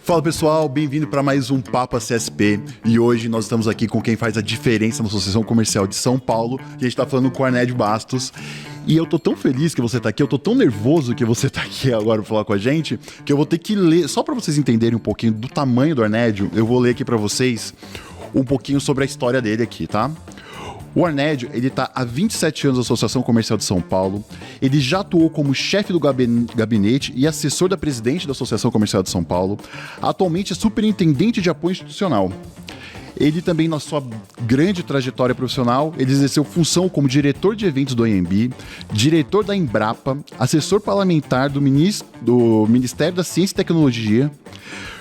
Fala pessoal, bem-vindo para mais um Papo CSP e hoje nós estamos aqui com quem faz a diferença na Associação Comercial de São Paulo e a gente está falando com o Arnédio Bastos. E eu tô tão feliz que você tá aqui, eu tô tão nervoso que você tá aqui agora pra falar com a gente, que eu vou ter que ler, só para vocês entenderem um pouquinho do tamanho do Arnédio, eu vou ler aqui para vocês um pouquinho sobre a história dele aqui, tá? O Arnédio, ele tá há 27 anos na Associação Comercial de São Paulo, ele já atuou como chefe do gabinete e assessor da presidente da Associação Comercial de São Paulo, atualmente é superintendente de apoio institucional. Ele também, na sua grande trajetória profissional, ele exerceu função como diretor de eventos do ANB, diretor da Embrapa, assessor parlamentar do Ministério da Ciência e Tecnologia,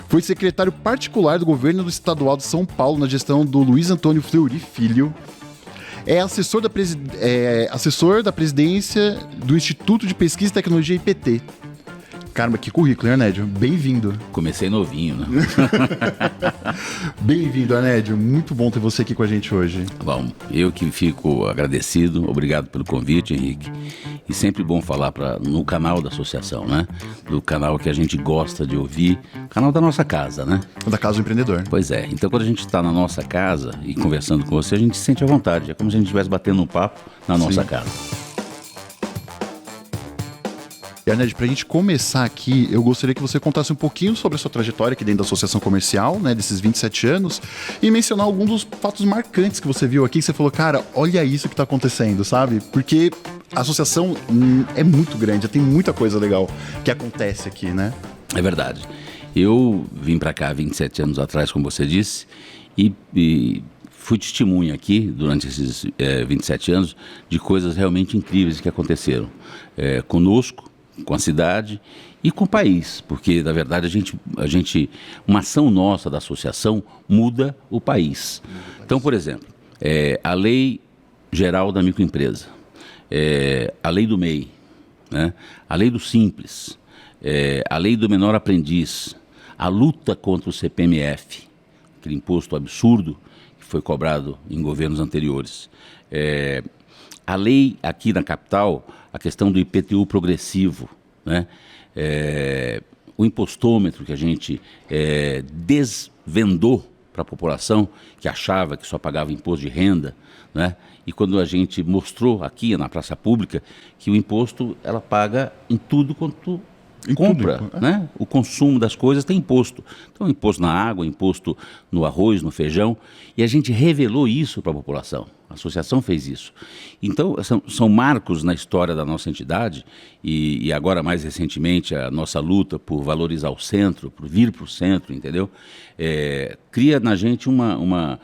foi secretário particular do governo estadual de São Paulo na gestão do Luiz Antônio Fleury Filho, é assessor da presidência do Instituto de Pesquisa e Tecnologia IPT. Caramba, que currículo, hein, Arnédio? Bem-vindo. Comecei novinho, né? Bem-vindo, Arnédio. Muito bom ter você aqui com a gente hoje. Bom, eu que fico agradecido. Obrigado pelo convite, Henrique. E sempre bom falar no canal da associação, né? Do canal que a gente gosta de ouvir. Canal da nossa casa, né? Da Casa do Empreendedor. Pois é. Então, quando a gente está na nossa casa e conversando com você, a gente se sente à vontade. É como se a gente estivesse batendo um papo na nossa casa. E, Arnédio, para a gente começar aqui, eu gostaria que você contasse um pouquinho sobre a sua trajetória aqui dentro da Associação Comercial, né, desses 27 anos, e mencionar alguns dos fatos marcantes que você viu aqui, que você falou, cara, olha isso que está acontecendo, sabe? Porque a associação é muito grande, já tem muita coisa legal que acontece aqui, né? É verdade. Eu vim para cá 27 anos atrás, como você disse, e fui testemunha aqui, durante esses 27 anos, de coisas realmente incríveis que aconteceram conosco, com a cidade e com o país, porque na verdade uma ação nossa da associação muda o país. Então, por exemplo, a Lei Geral da Microempresa, a Lei do MEI, né? A Lei do Simples, a Lei do Menor Aprendiz, a luta contra o CPMF, aquele imposto absurdo que foi cobrado em governos anteriores, a lei aqui na capital, a questão do IPTU progressivo, né? O impostômetro que a gente desvendou para a população, que achava que só pagava imposto de renda, né? E quando a gente mostrou aqui na praça pública que o imposto ela paga em tudo quanto compra, né? O consumo das coisas tem imposto. Então, imposto na água, imposto no arroz, no feijão, e a gente revelou isso para a população. A associação fez isso. Então, são marcos na história da nossa entidade e agora, mais recentemente, a nossa luta por valorizar o centro, por vir para o centro, entendeu? Cria na gente uma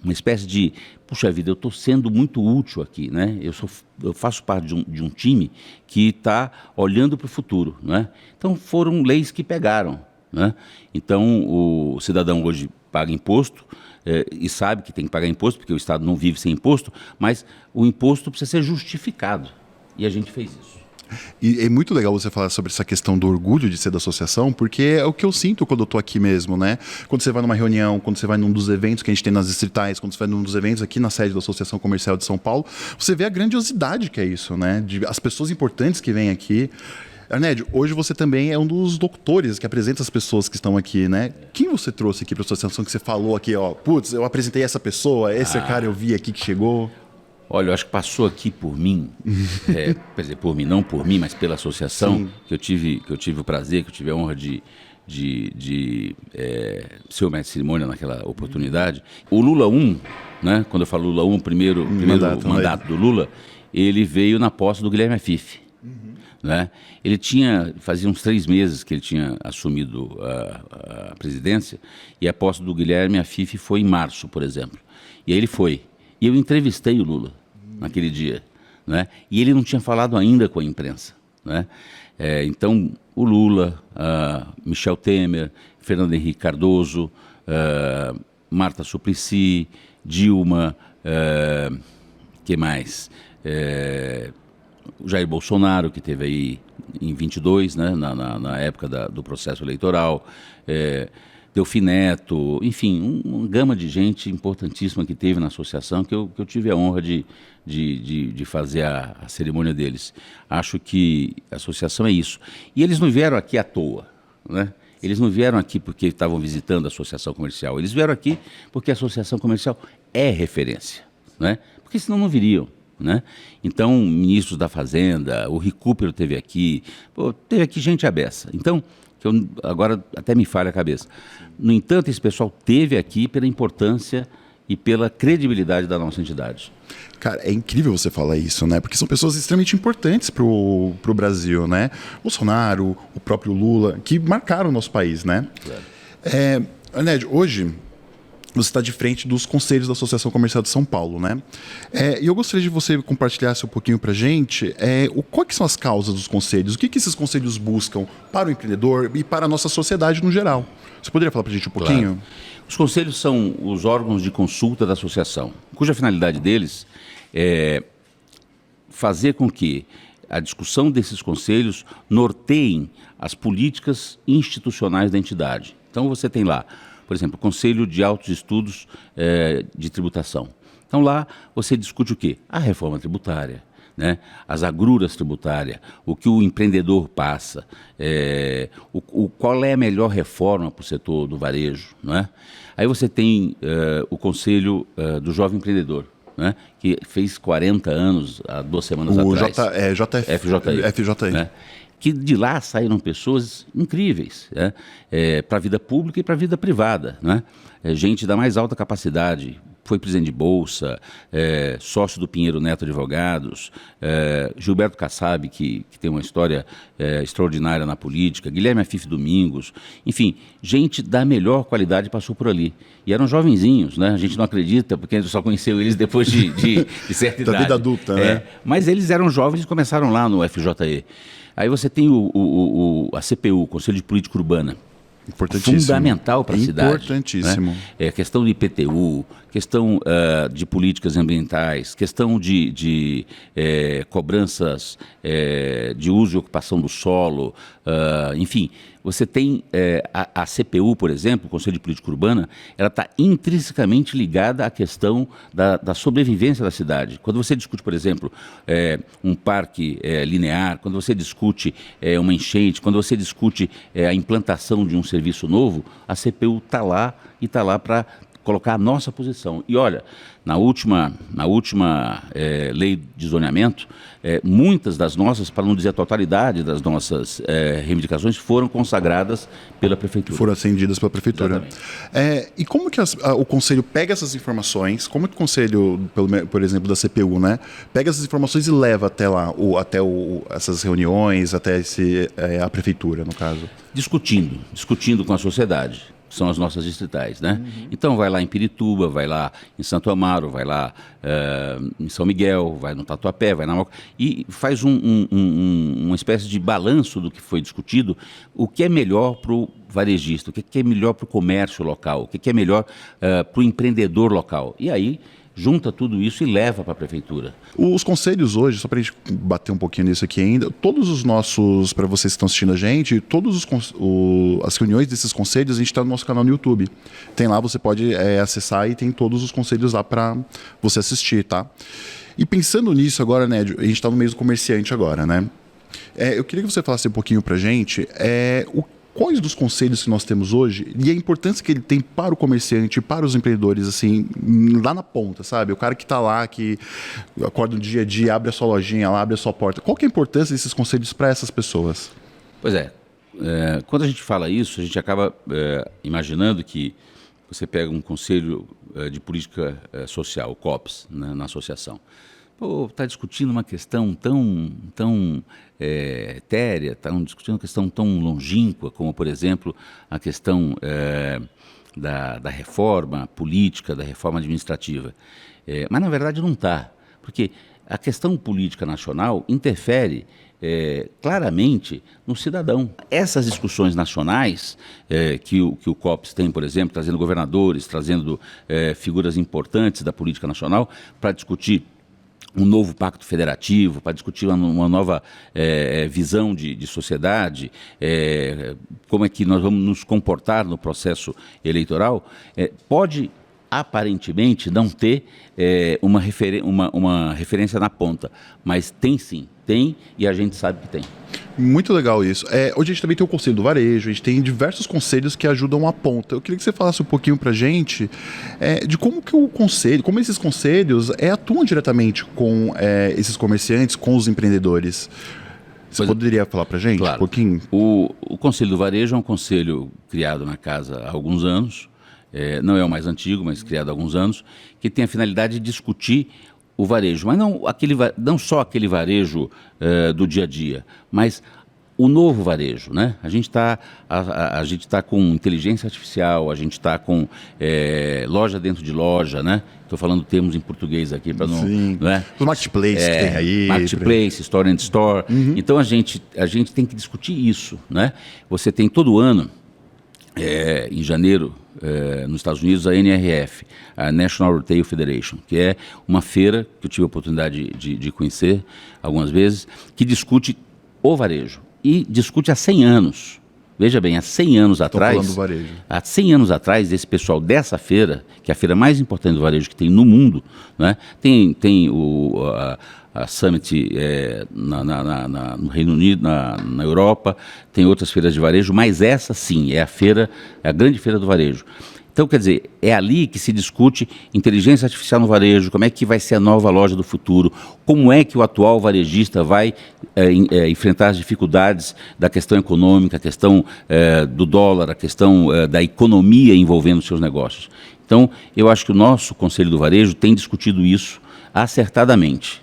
espécie de, puxa vida, eu estou sendo muito útil aqui, né? Eu faço parte de um time que está olhando para o futuro, né? Então, foram leis que pegaram, né? Então, o cidadão hoje paga imposto, e sabe que tem que pagar imposto, porque o Estado não vive sem imposto, mas o imposto precisa ser justificado. E a gente fez isso. E é muito legal você falar sobre essa questão do orgulho de ser da associação, porque é o que eu sinto quando eu tô aqui mesmo, né? Quando você vai numa reunião, quando você vai num dos eventos que a gente tem nas distritais, quando você vai num dos eventos aqui na sede da Associação Comercial de São Paulo, você vê a grandiosidade que é isso, né? As pessoas importantes que vêm aqui. Arnédio, hoje você também é um dos doutores que apresenta as pessoas que estão aqui, né? Quem você trouxe aqui para a associação que você falou aqui, ó, putz, eu apresentei essa pessoa, esse cara eu vi aqui que chegou? Olha, eu acho que passou aqui por mim, quer dizer, por mim, não por mim, mas pela associação, que eu tive o prazer, que eu tive a honra de ser o mestre de cerimônia naquela oportunidade. O Lula 1, né? Quando eu falo Lula 1, o primeiro mandato do Lula, ele veio na posse do Guilherme Afif. Né? Fazia uns 3 meses que ele tinha assumido a presidência, e a posse do Guilherme Afif foi em março, por exemplo. E aí ele foi. E eu entrevistei o Lula naquele dia, né? E ele não tinha falado ainda com a imprensa, né? Então, o Lula, Michel Temer, Fernando Henrique Cardoso, Marta Suplicy, Dilma, que mais? O Jair Bolsonaro, que teve aí em 22, né, na época do processo eleitoral, Delfim Neto, enfim, uma gama de gente importantíssima que teve na associação, que eu tive a honra de fazer a cerimônia deles. Acho que a associação é isso. E eles não vieram aqui à toa, né? eles não vieram aqui porque estavam visitando a associação comercial, eles vieram aqui porque a associação comercial é referência, né? Porque senão não viriam, né? Então, ministros da Fazenda, o Recupero teve aqui gente à beça. Então, que agora até me falha a cabeça. No entanto, esse pessoal teve aqui pela importância e pela credibilidade da nossa entidade. Cara, é incrível você falar isso, né? Porque são pessoas extremamente importantes pro Brasil, né? Bolsonaro, o próprio Lula, que marcaram o nosso país, né? Claro. Arnédio, hoje você está de frente dos conselhos da Associação Comercial de São Paulo, né? E eu gostaria de você compartilhasse um pouquinho para a gente quais são as causas dos conselhos, o que esses conselhos buscam para o empreendedor e para a nossa sociedade no geral. Você poderia falar para a gente um pouquinho? Claro. Os conselhos são os órgãos de consulta da associação, cuja finalidade deles é fazer com que a discussão desses conselhos norteiem as políticas institucionais da entidade. Então você tem lá, por exemplo, o Conselho de Altos Estudos de Tributação. Então lá você discute o quê? A reforma tributária, né? As agruras tributárias, o que o empreendedor passa, qual é a melhor reforma para o setor do varejo, não é? Aí você tem o Conselho do Jovem Empreendedor, né? Que fez 40 anos há 2 semanas atrás. FJI. Né? Que de lá saíram pessoas incríveis, né? Para a vida pública e para a vida privada, né? Gente da mais alta capacidade, foi presidente de Bolsa, sócio do Pinheiro Neto Advogados, Gilberto Kassab, que tem uma história extraordinária na política, Guilherme Afif Domingos, enfim, gente da melhor qualidade passou por ali. E eram jovenzinhos, né? A gente não acredita, porque a gente só conheceu eles depois de certa idade. Da vida adulta, né? Mas eles eram jovens e começaram lá no FJE. Aí você tem a CPU, Conselho de Política Urbana. Fundamental para a cidade. Importantíssimo. Né? Questão de IPTU, questão de políticas ambientais, questão de cobranças de uso e ocupação do solo, enfim. Você tem a CPU, por exemplo, o Conselho de Política Urbana, ela está intrinsecamente ligada à questão da sobrevivência da cidade. Quando você discute, por exemplo, um parque linear, quando você discute uma enchente, quando você discute a implantação de um serviço novo, a CPU está lá e está lá para colocar a nossa posição. E olha, na última lei de zoneamento, muitas das nossas, para não dizer a totalidade das nossas reivindicações, foram consagradas pela Prefeitura. Foram acendidas pela Prefeitura. E como que o Conselho pega essas informações, como que o Conselho, por exemplo, da CPU, né, pega essas informações e leva até lá, essas reuniões, até a Prefeitura, no caso? Discutindo com a sociedade. São as nossas distritais, né? Uhum. Então vai lá em Pirituba, vai lá em Santo Amaro, vai lá em São Miguel, vai no Tatuapé, vai na Moca, e faz uma espécie de balanço do que foi discutido, o que é melhor para o varejista, o que é melhor para o comércio local, o que é melhor para o empreendedor local. E aí junta tudo isso e leva para a Prefeitura. Os conselhos hoje, só para a gente bater um pouquinho nisso aqui ainda, todos os nossos, para vocês que estão assistindo a gente, as reuniões desses conselhos, a gente está no nosso canal no YouTube. Tem lá, você pode acessar e tem todos os conselhos lá para você assistir, tá? E pensando nisso agora, né, a gente está no meio do comerciante agora, né? Eu queria que você falasse um pouquinho para a gente quais dos conselhos que nós temos hoje e a importância que ele tem para o comerciante, para os empreendedores, assim, lá na ponta, sabe? O cara que está lá, que acorda no dia a dia, abre a sua lojinha lá, abre a sua porta. Qual que é a importância desses conselhos para essas pessoas? Pois quando a gente fala isso, a gente acaba imaginando que você pega um conselho de política social, o COPS, né, na associação. Está discutindo uma questão tão etérea, está discutindo uma questão tão longínqua como, por exemplo, a questão da reforma política, da reforma administrativa. Mas, na verdade, não está, porque a questão política nacional interfere claramente no cidadão. Essas discussões nacionais que o COPS tem, por exemplo, trazendo governadores, trazendo figuras importantes da política nacional para discutir um novo pacto federativo, para discutir uma nova visão de sociedade, como é que nós vamos nos comportar no processo eleitoral, pode aparentemente não ter uma referência na ponta, mas tem sim, tem, e a gente sabe que tem. Muito legal isso. Hoje a gente também tem o Conselho do Varejo, a gente tem diversos conselhos que ajudam a ponta. Eu queria que você falasse um pouquinho pra gente de como que o conselho, como esses conselhos atuam diretamente com esses comerciantes, com os empreendedores. Você poderia falar pra gente um pouquinho? O Conselho do Varejo é um conselho criado na casa há alguns anos, não é o mais antigo, mas criado há alguns anos, que tem a finalidade de discutir o varejo, mas não só aquele varejo do dia a dia, mas o novo varejo, né? A gente tá com inteligência artificial, a gente está com loja dentro de loja, né? Estou falando termos em português aqui para não... Sim, né? Os marketplaces que tem aí. Marketplace, store and store. Então a gente tem que discutir isso, né? Você tem todo ano, em janeiro, nos Estados Unidos, a NRF, a National Retail Federation, que é uma feira que eu tive a oportunidade de conhecer algumas vezes, que discute o varejo. E discute há 100 anos. Veja bem, há 100 anos atrás... falando do varejo. Há 100 anos atrás, esse pessoal dessa feira, que é a feira mais importante do varejo que tem no mundo, né? Tem a Summit no Reino Unido, na Europa, tem outras feiras de varejo, mas essa sim é a grande feira do varejo. Então, quer dizer, é ali que se discute inteligência artificial no varejo, como é que vai ser a nova loja do futuro, como é que o atual varejista vai enfrentar as dificuldades da questão econômica, a questão do dólar, a questão da economia envolvendo seus negócios. Então, eu acho que o nosso Conselho do Varejo tem discutido isso acertadamente.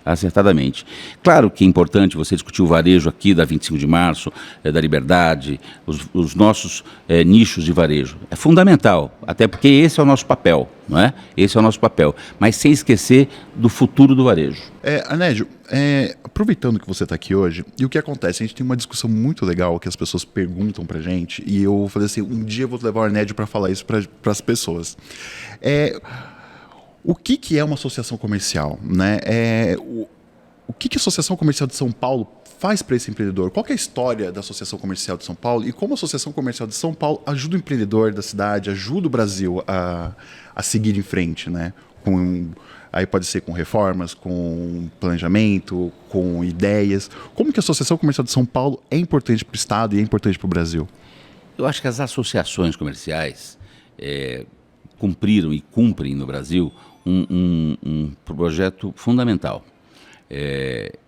Claro que é importante você discutir o varejo aqui da 25 de março, da Liberdade, os nossos nichos de varejo. É fundamental, até porque esse é o nosso papel, não é? Esse é o nosso papel, mas sem esquecer do futuro do varejo. Anédio, aproveitando que você está aqui hoje, e o que acontece? A gente tem uma discussão muito legal que as pessoas perguntam pra gente, e eu falei assim, um dia eu vou levar o Anédio para falar isso para as pessoas. O que é uma associação comercial, né? O que a Associação Comercial de São Paulo faz para esse empreendedor? Qual que é a história da Associação Comercial de São Paulo e como a Associação Comercial de São Paulo ajuda o empreendedor da cidade, ajuda o Brasil a seguir em frente, né? Aí pode ser com reformas, com planejamento, com ideias. Como que a Associação Comercial de São Paulo é importante para o Estado e é importante para o Brasil? Eu acho que as associações comerciais cumpriram e cumprem no Brasil um projeto fundamental.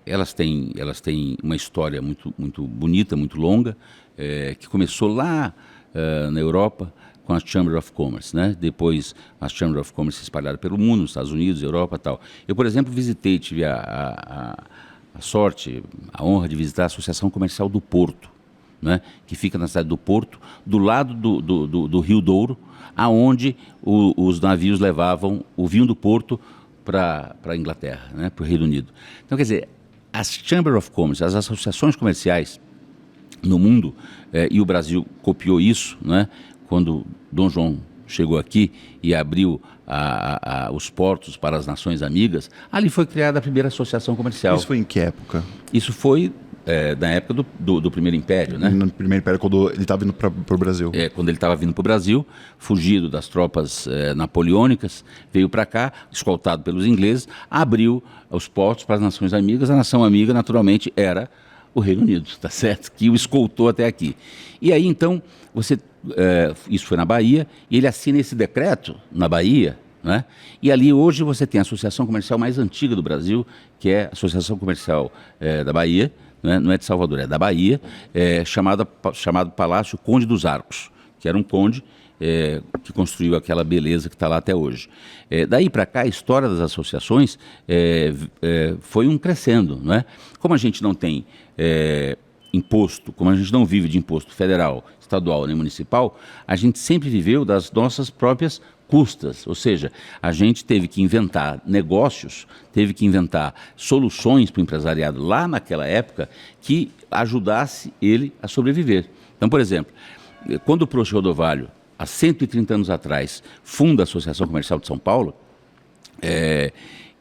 Elas têm uma história muito bonita, muito longa, que começou lá na Europa com a Chamber of Commerce, né? Depois as Chamber of Commerce se espalharam pelo mundo, nos Estados Unidos, Europa e tal. Eu, por exemplo, tive a sorte, a honra de visitar a Associação Comercial do Porto, né? Que fica na cidade do Porto, do lado do Rio Douro, aonde os navios levavam o vinho do Porto para a Inglaterra, né, para o Reino Unido. Então, quer dizer, as Chamber of Commerce, as associações comerciais no mundo, e o Brasil copiou isso, né, quando Dom João chegou aqui e abriu os portos para as nações amigas, ali foi criada a primeira associação comercial. Isso foi em que época? Isso foi na época do Primeiro Império, né? No Primeiro Império, quando ele estava vindo para o Brasil. Quando ele estava vindo para o Brasil, fugido das tropas napoleônicas, veio para cá, escoltado pelos ingleses, abriu os portos para as nações amigas. A nação amiga, naturalmente, era o Reino Unido, tá certo? Que o escoltou até aqui. E aí, então, isso foi na Bahia, e ele assina esse decreto na Bahia, né? E ali hoje você tem a associação comercial mais antiga do Brasil, que é a Associação Comercial da Bahia, não é de Salvador, é da Bahia, chamado Palácio Conde dos Arcos, que era um conde que construiu aquela beleza que está lá até hoje. Daí para cá, a história das associações foi um crescendo, não é? Como a gente não tem imposto, como a gente não vive de imposto federal, estadual nem municipal, a gente sempre viveu das nossas próprias custas, ou seja, a gente teve que inventar negócios, teve que inventar soluções para o empresariado lá naquela época que ajudasse ele a sobreviver. Então, por exemplo, quando o Prost Rodovalho, há 130 anos atrás, funda a Associação Comercial de São Paulo,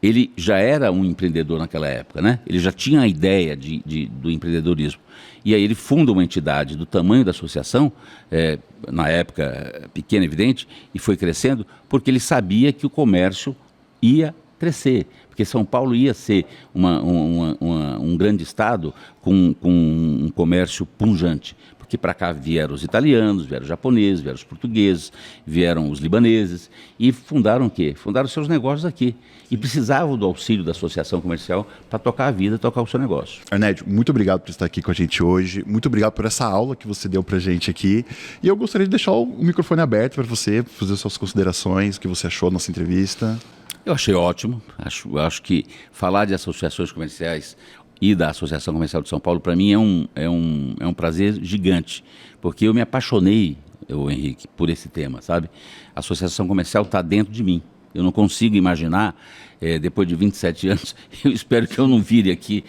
ele já era um empreendedor naquela época, né? Ele já tinha a ideia do empreendedorismo. E aí ele funda uma entidade do tamanho da associação, na época pequena, evidente, e foi crescendo, porque ele sabia que o comércio ia crescer, porque São Paulo ia ser um grande estado com um comércio pujante. Porque para cá vieram os italianos, vieram os japoneses, vieram os portugueses, vieram os libaneses e fundaram o quê? Fundaram seus negócios aqui. E precisavam do auxílio da associação comercial para tocar a vida, tocar o seu negócio. Arnédio, muito obrigado por estar aqui com a gente hoje. Muito obrigado por essa aula que você deu para a gente aqui. E eu gostaria de deixar o microfone aberto para você fazer suas considerações, o que você achou da nossa entrevista. Eu achei ótimo. Acho que falar de associações comerciais e da Associação Comercial de São Paulo, para mim, é um prazer gigante, porque eu me apaixonei, Henrique, por esse tema, sabe? A Associação Comercial está dentro de mim. Eu não consigo imaginar, depois de 27 anos, eu espero que eu não vire aqui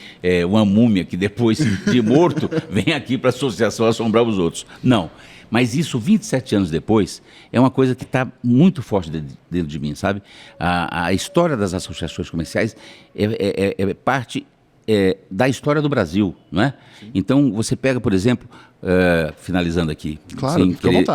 uma múmia que depois de morto vem aqui para a associação assombrar os outros. Não. Mas isso, 27 anos depois, é uma coisa que está muito forte dentro de mim, sabe? A história das associações comerciais é parte da história do Brasil, não é? Sim. Então, você pega, por exemplo, finalizando aqui, claro,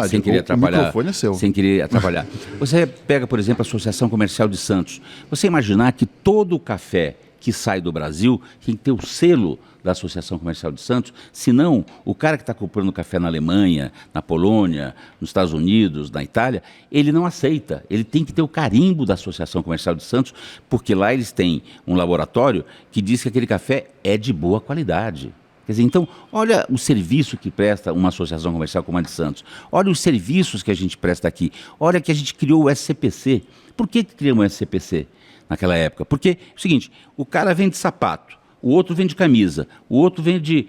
sem querer atrapalhar. O microfone é seu. Sem querer atrapalhar. Você pega, por exemplo, a Associação Comercial de Santos. Você imaginar que todo o café que sai do Brasil tem que ter o selo da Associação Comercial de Santos, senão o cara que está comprando café na Alemanha, na Polônia, nos Estados Unidos, na Itália, ele não aceita. Ele tem que ter o carimbo da Associação Comercial de Santos, porque lá eles têm um laboratório que diz que aquele café é de boa qualidade. Quer dizer, então, olha o serviço que presta uma associação comercial como a de Santos. Olha os serviços que a gente presta aqui. Olha que a gente criou o SCPC. Por que criamos o SCPC naquela época? Porque, é o seguinte, o cara vende sapato, o outro vende camisa, o outro vende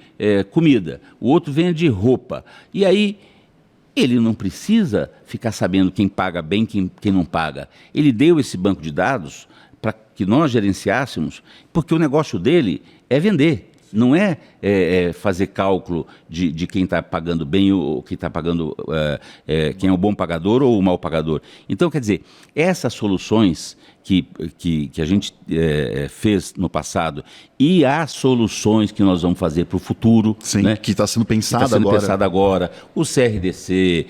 comida, o outro vende roupa. E aí, ele não precisa ficar sabendo quem paga bem e quem não paga. Ele deu esse banco de dados para que nós gerenciássemos, porque o negócio dele é vender. Não é fazer cálculo de quem está pagando bem ou quem está pagando, quem é o bom pagador ou o mau pagador. Então, quer dizer, essas soluções que a gente fez no passado e as soluções que nós vamos fazer para o futuro. Sim, né? Que está sendo pensado agora. O CRDC,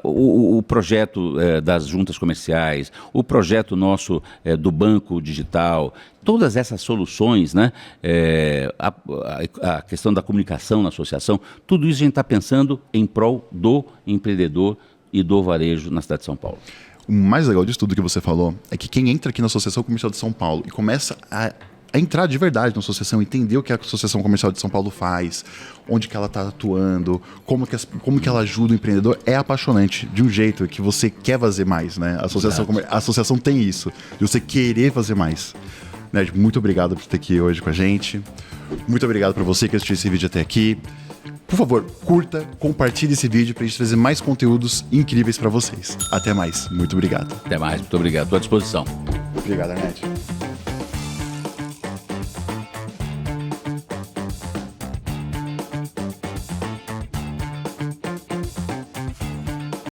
o projeto das juntas comerciais, o projeto nosso do banco digital, todas essas soluções, né? A questão da comunicação na associação, tudo isso a gente está pensando em prol do empreendedor e do varejo na cidade de São Paulo. O mais legal disso tudo que você falou é que quem entra aqui na Associação Comercial de São Paulo e começa a entrar de verdade na associação, entender o que a Associação Comercial de São Paulo faz, onde que ela está atuando, como que ela ajuda o empreendedor, é apaixonante, de um jeito que você quer fazer mais, né? A associação tem isso, de você querer fazer mais. Ned, muito obrigado por estar aqui hoje com a gente. Muito obrigado para você que assistiu esse vídeo até aqui. Por favor, curta, compartilhe esse vídeo para a gente trazer mais conteúdos incríveis para vocês. Até mais. Muito obrigado. Até mais. Muito obrigado. Estou à disposição. Obrigado, Arnédio.